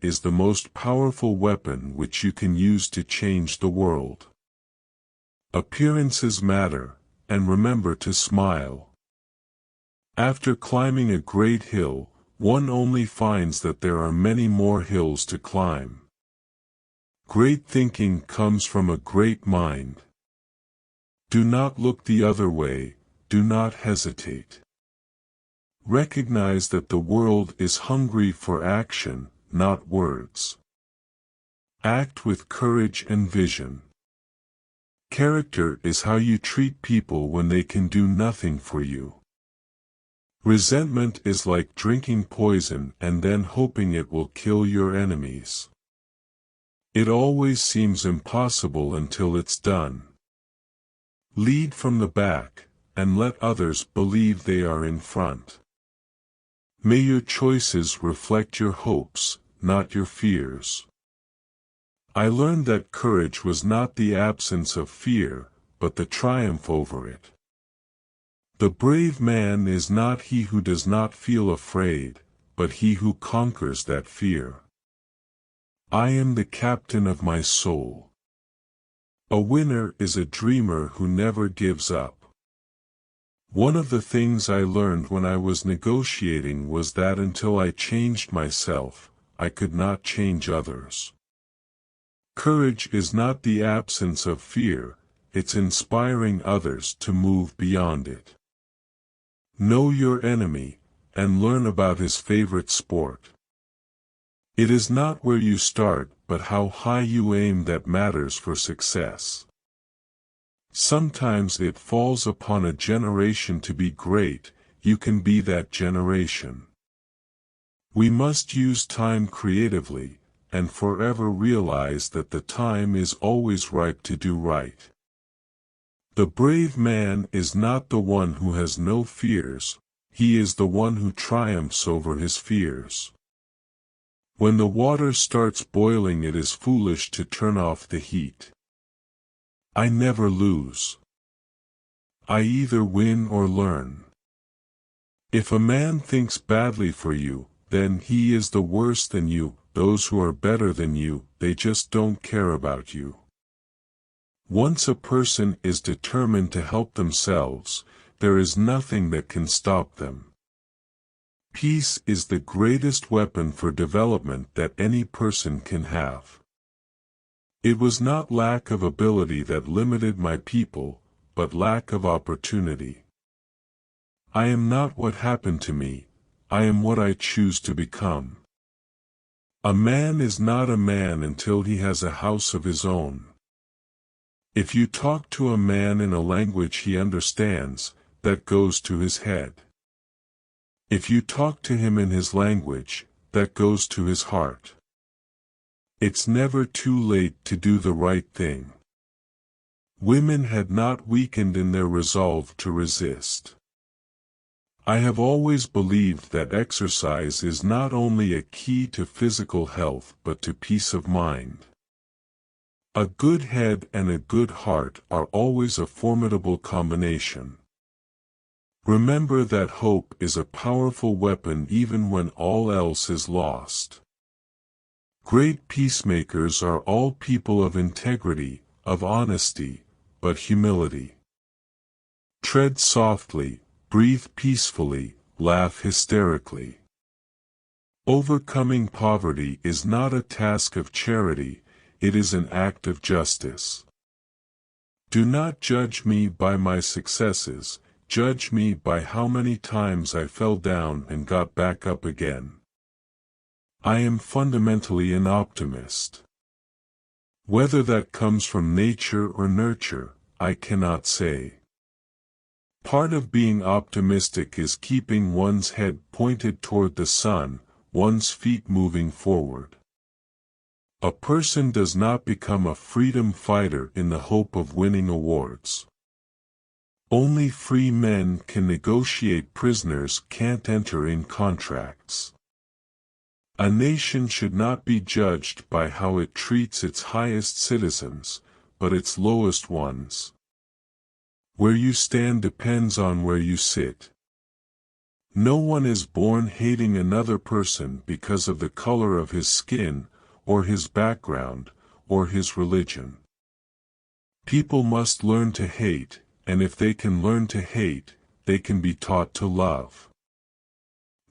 is the most powerful weapon which you can use to change the world. Appearances matter, and remember to smile. After climbing a great hill, one only finds that there are many more hills to climb. Great thinking comes from a great mind. Do not look the other way, do not hesitate. Recognize that the world is hungry for action, not words. Act with courage and vision. Character is how you treat people when they can do nothing for you. Resentment is like drinking poison and then hoping it will kill your enemies. It always seems impossible until it's done. Lead from the back, and let others believe they are in front. May your choices reflect your hopes, not your fears. I learned that courage was not the absence of fear, but the triumph over it. The brave man is not he who does not feel afraid, but he who conquers that fear. I am the captain of my soul. A winner is a dreamer who never gives up. One of the things I learned when I was negotiating was that until I changed myself, I could not change others. Courage is not the absence of fear, it's inspiring others to move beyond it. Know your enemy, and learn about his favorite sport. It is not where you start, but how high you aim that matters for success. Sometimes it falls upon a generation to be great, you can be that generation. We must use time creatively, and forever realize that the time is always ripe to do right. The brave man is not the one who has no fears, he is the one who triumphs over his fears. When the water starts boiling, it is foolish to turn off the heat. I never lose. I either win or learn. If a man thinks badly for you, then he is the worse than you. Those who are better than you, they just don't care about you. Once a person is determined to help themselves, there is nothing that can stop them. Peace is the greatest weapon for development that any person can have. It was not lack of ability that limited my people, but lack of opportunity. I am not what happened to me, I am what I choose to become. A man is not a man until he has a house of his own. If you talk to a man in a language he understands, that goes to his head. If you talk to him in his language, that goes to his heart. It's never too late to do the right thing. Women had not weakened in their resolve to resist. I have always believed that exercise is not only a key to physical health but to peace of mind. A good head and a good heart are always a formidable combination. Remember that hope is a powerful weapon even when all else is lost. Great peacemakers are all people of integrity, of honesty, but humility. Tread softly, breathe peacefully, laugh hysterically. Overcoming poverty is not a task of charity, it is an act of justice. Do not judge me by my successes, judge me by how many times I fell down and got back up again. I am fundamentally an optimist. Whether that comes from nature or nurture, I cannot say. Part of being optimistic is keeping one's head pointed toward the sun, one's feet moving forward. A person does not become a freedom fighter in the hope of winning awards. Only free men can negotiate, prisoners can't enter in contracts. A nation should not be judged by how it treats its highest citizens, but its lowest ones. Where you stand depends on where you sit. No one is born hating another person because of the color of his skin, or his background, or his religion. People must learn to hate, and if they can learn to hate, they can be taught to love.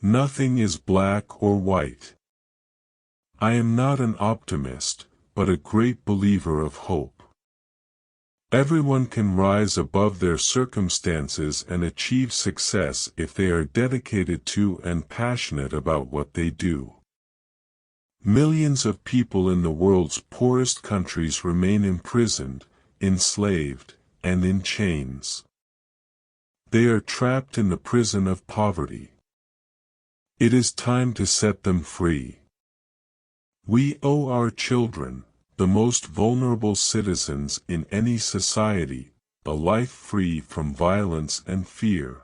Nothing is black or white. I am not an optimist, but a great believer of hope. Everyone can rise above their circumstances and achieve success if they are dedicated to and passionate about what they do. Millions of people in the world's poorest countries remain imprisoned, enslaved, and in chains. They are trapped in the prison of poverty. It is time to set them free. We owe our children, the most vulnerable citizens in any society, a life free from violence and fear.